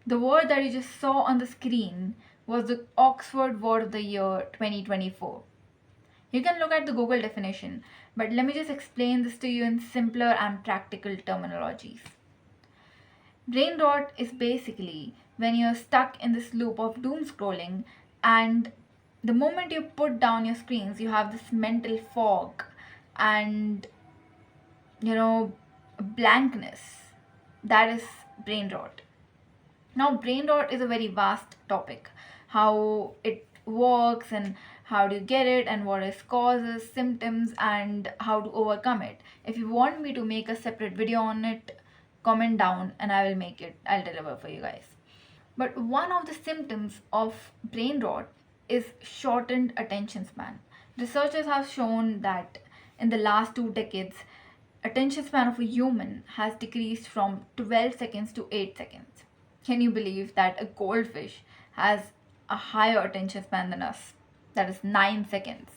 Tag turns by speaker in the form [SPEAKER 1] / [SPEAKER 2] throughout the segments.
[SPEAKER 1] The word that you just saw on the screen was the Oxford Word of the Year 2024. You can look at the Google definition, but let me just explain this to you in simpler and practical terminologies. Brain rot is basically when you're stuck in this loop of doom scrolling, and the moment you put down your screens, you have this mental fog and, blankness. That is brain rot. Now, brain rot is a very vast topic. How it works and how do you get it and what is causes, symptoms, and how to overcome it. If you want me to make a separate video on it, comment down and I will make it. I'll deliver for you guys. But one of the symptoms of brain rot is shortened attention span. Researchers have shown that in the last 2 decades, attention span of a human has decreased from 12 seconds to 8 seconds. Can you believe that a goldfish has a higher attention span than us? That is 9 seconds.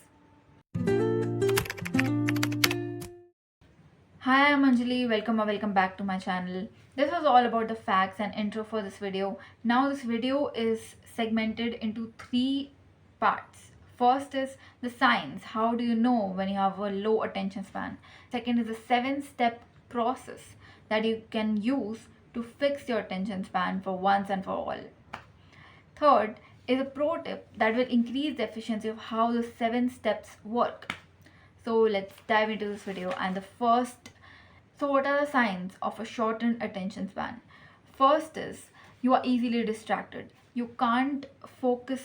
[SPEAKER 1] Hi, I'm Anjali. Welcome back to my channel. This was all about the facts and intro for this video. Now this video is segmented into 3 parts. First is the signs. How do you know when you have a low attention span? Second is the 7-step process that you can use to fix your attention span for once and for all. Third is a pro tip that will increase the efficiency of how the 7 steps work. So let's dive into this video. And the first, so what are the signs of a shortened attention span? First is you are easily distracted. You can't focus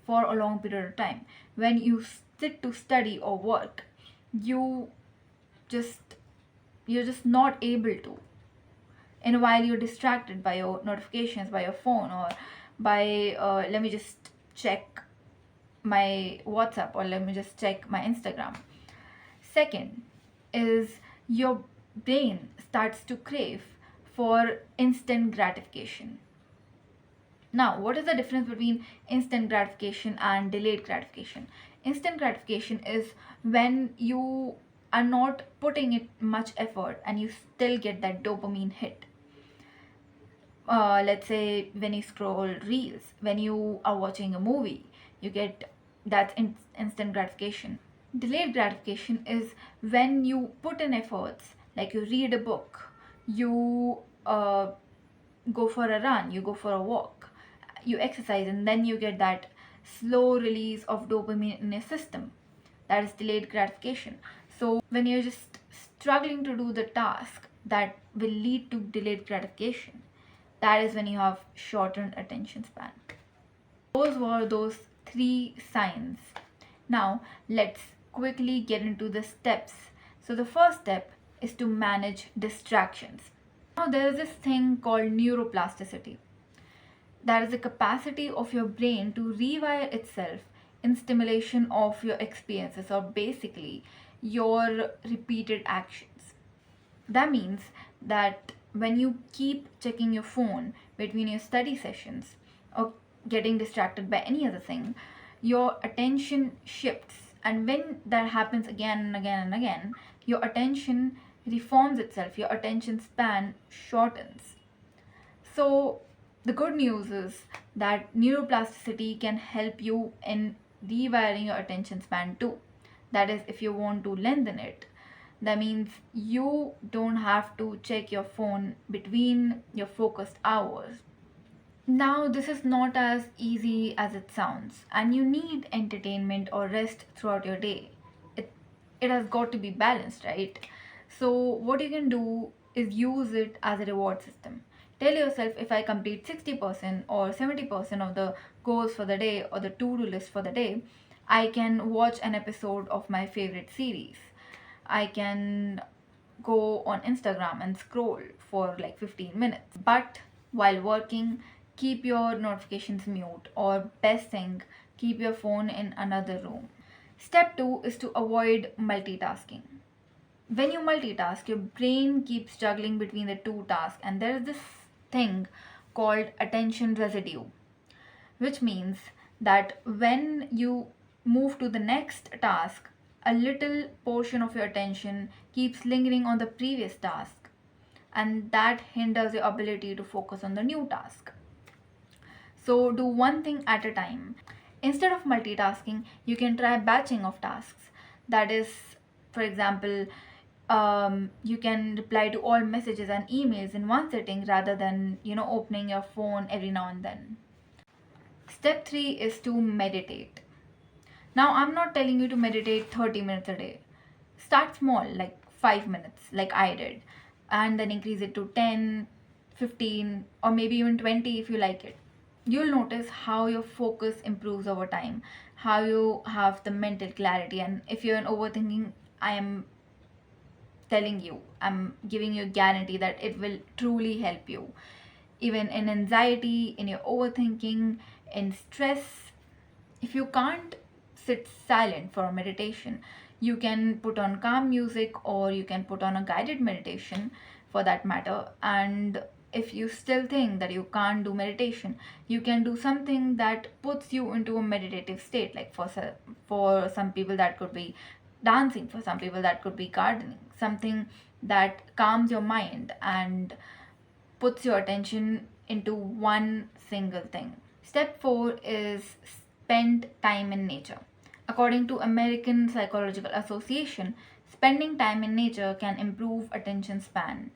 [SPEAKER 1] for a long period of time. When you sit to study or work, you just you're just not able to. And while you're distracted by your notifications, by your phone, or by let me just check my WhatsApp, or let me just check my Instagram. Second is your brain starts to crave for instant gratification. Now, what is the difference between instant gratification and delayed gratification? Instant gratification is when you are not putting it much effort and you still get that dopamine hit. Let's say when you scroll reels, when you are watching a movie, you get that instant gratification. Delayed gratification is when you put in efforts, like you read a book, you go for a run, you go for a walk, you exercise, and then you get that slow release of dopamine in your system. That is delayed gratification. So, when you're just struggling to do the task that will lead to delayed gratification, that is when you have shortened attention span. Those were those 3 signs. Now, let's quickly get into the steps. So, the first step is to manage distractions. Now, there is this thing called neuroplasticity. That is the capacity of your brain to rewire itself in stimulation of your experiences, or basically your repeated actions. That means that when you keep checking your phone between your study sessions or getting distracted by any other thing, your attention shifts. And when that happens again and again and again, your attention reforms itself, your attention span shortens. So, the good news is that neuroplasticity can help you in rewiring your attention span too. That is, if you want to lengthen it, that means you don't have to check your phone between your focused hours. Now, this is not as easy as it sounds, and you need entertainment or rest throughout your day. It has got to be balanced, right? So, what you can do is use it as a reward system. Tell yourself, if I complete 60% or 70% of the goals for the day or the to do list for the day, I can watch an episode of my favorite series. I can go on Instagram and scroll for like 15 minutes. But while working, keep your notifications mute, or best thing, keep your phone in another room. Step 2 is to avoid multitasking. When you multitask, your brain keeps juggling between the 2 tasks, and there is this thing called attention residue, which means that when you move to the next task, a little portion of your attention keeps lingering on the previous task, and that hinders your ability to focus on the new task. So do one thing at a time. Instead of multitasking, you can try batching of tasks. That is, for example, you can reply to all messages and emails in one sitting rather than opening your phone every now and then. Step 3 is to meditate. Now, I'm not telling you to meditate 30 minutes a day. Start small, like 5 minutes, like I did, and then increase it to 10, 15, or maybe even 20 if you like it. You'll notice how your focus improves over time, how you have the mental clarity, and if you're in overthinking, I am telling you, I'm giving you a guarantee that it will truly help you. Even in anxiety, in your overthinking, in stress, if you can't sit silent for a meditation, you can put on calm music or you can put on a guided meditation for that matter. And if you still think that you can't do meditation, you can do something that puts you into a meditative state. Like for some people that could be dancing, for some people that could be gardening, something that calms your mind and puts your attention into one single thing. Step 4 is spend time in nature. According to American Psychological Association, spending time in nature can improve attention span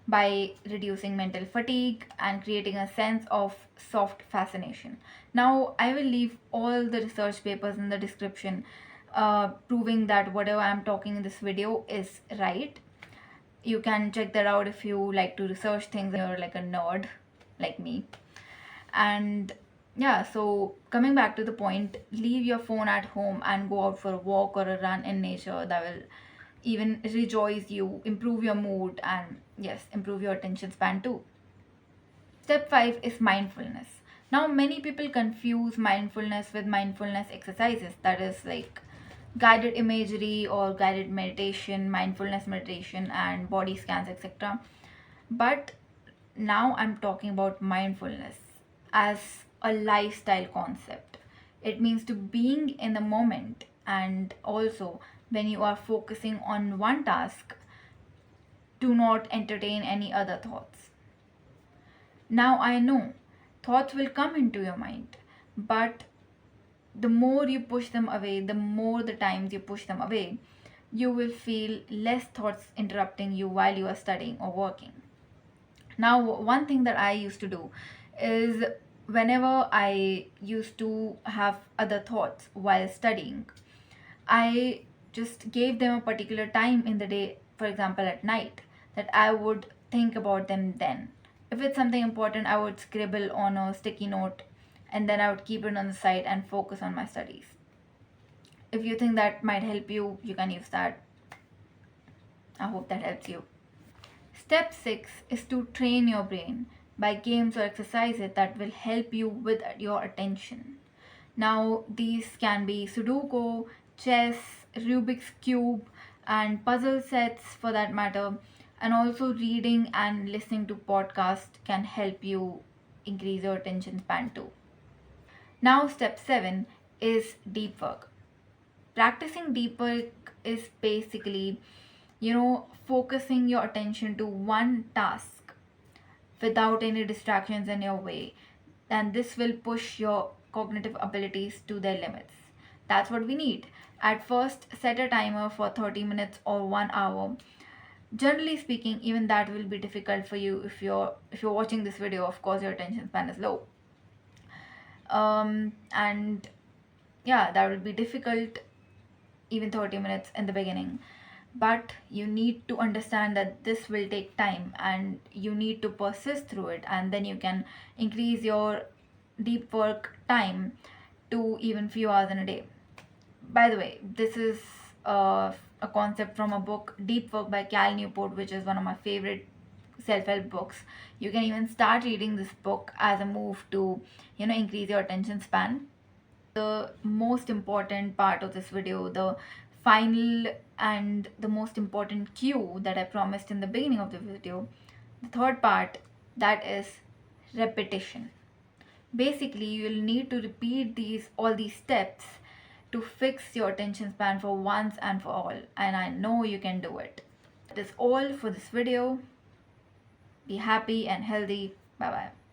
[SPEAKER 1] by reducing mental fatigue and creating a sense of soft fascination. Now, I will leave all the research papers in the description proving that whatever I'm talking in this video is right. You can check that out if you like to research things and you're like a nerd like me. And yeah, so coming back to the point, leave your phone at home and go out for a walk or a run in nature. That will even rejoice you, improve your mood, and yes, improve your attention span too. Step 5 is mindfulness. Now, many people confuse mindfulness with mindfulness exercises, that is like guided imagery or guided meditation, mindfulness meditation, and body scans, etc. But now I'm talking about mindfulness as a lifestyle concept. It means to being in the moment, and also when you are focusing on one task, do not entertain any other thoughts. Now I know thoughts will come into your mind, but the more you push them away, the more the times you push them away, you will feel less thoughts interrupting you while you are studying or working. Now, one thing that I used to do is whenever I used to have other thoughts while studying, I just gave them a particular time in the day, for example, at night, that I would think about them then. If it's something important, I would scribble on a sticky note and then I would keep it on the side and focus on my studies. If you think that might help you, you can use that. I hope that helps you. Step 6 is to train your brain by games or exercises that will help you with your attention. Now, these can be Sudoku, chess, Rubik's Cube, and puzzle sets for that matter. And also, reading and listening to podcasts can help you increase your attention span too. Now, step 7 is deep work. Practicing deep work is basically, focusing your attention to one task without any distractions in your way. And this will push your cognitive abilities to their limits. That's what we need. At first, set a timer for 30 minutes or 1 hour. Generally speaking, even that will be difficult for you if you're watching this video. Of course, your attention span is low. And yeah, that will be difficult, even 30 minutes in the beginning. But you need to understand that this will take time and you need to persist through it, and then you can increase your deep work time to even few hours in a day. By the way, this is a concept from a book, Deep Work by Cal Newport, which is one of my favorite self-help books. You can even start reading this book as a move to increase your attention span. The most important part of this video, the final and the most important cue that I promised in the beginning of the video, the third part, that is repetition. Basically, you'll need to repeat all these steps to fix your attention span for once and for all, and I know you can do it. That is all for this video. Be happy and healthy. Bye bye.